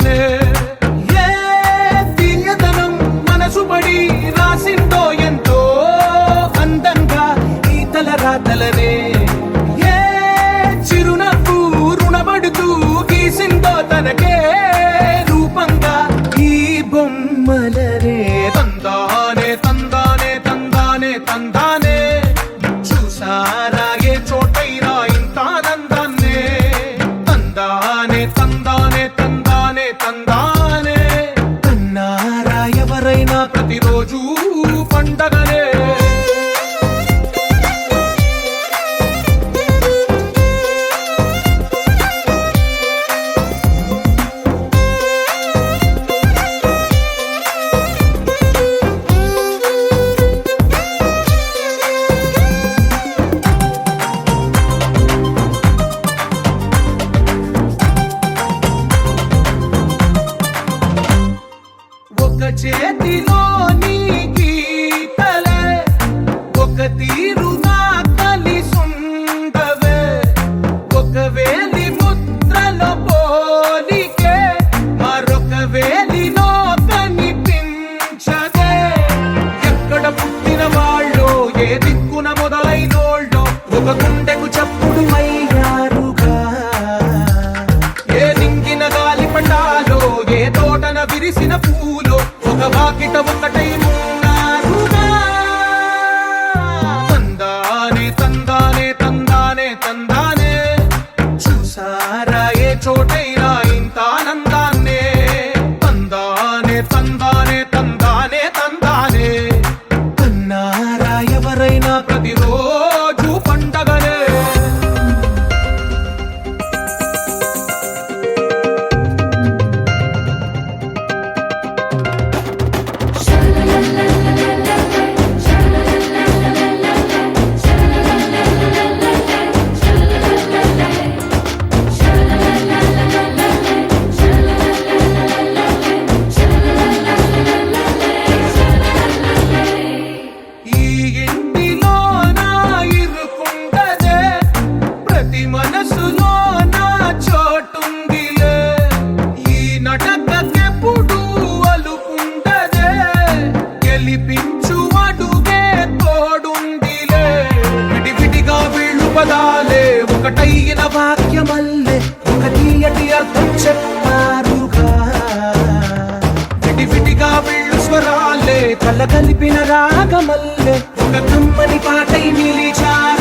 పండగనే ఏ తీయదనం మనసు పడి రాసిందో ఎంతో అందంగా ఈ తలరాతలనే ఏ చిరునవ్వు రుణపడుతూ గీసిందో తనకే రూపంగా ఈ బొమ్మలనే తందానే తందానే తందానే తందానే చూసారా ఏ చోటైనా ఇంత ఆనందాన్నే తందానే తందానే తందానే తందానే అన్నారా ఎవరైనా ప్రతిరోజు పండగనే ఒక చేతిలో నీ గీతలే ఒక తీరుగా కలిసుండవే ఒక వేలి ముద్రలో పోలికే మరొక వేలిలో కనిపించదే ఎక్కడ పుట్టిన వాళ్ళో ఏ దిక్కున మొదలైనోళ్ళో ఒక గుండెకు చప్పుడు అయ్యారుగా ఏ నింగిన గాలి పటాలో ఏ తోటన విరిసిన పూలో ఒక వాకిట ఒకటై ఉన్నారుగా తందానే తందానే తందానే తందానే చూసారా ఏ చోటైనా ఇంత ఆనందాన్నే తందానే తందానే తందానే తందానే అన్నారా ఎవరైనా ప్రతిరోజు పండగనే ఈ ఇంటిలో నా ఇరుకుండదే ప్రతి మనసులో నా చోటుందిలే ఈ నటకెప్పుడు అలుకుండదే గెలిపించు అడుగే తోడుందిలే విడివిడిగా వీళ్ళు పదాలే ఒకటైన వాక్యమల్లే ఒక తీయటి అర్థం చెప్పారుగా విడివిడిగా వీళ్ళు స్వరాలే కలగలిపిన రాగమల్లే ఒక కమ్మని పాటై నిలిచారు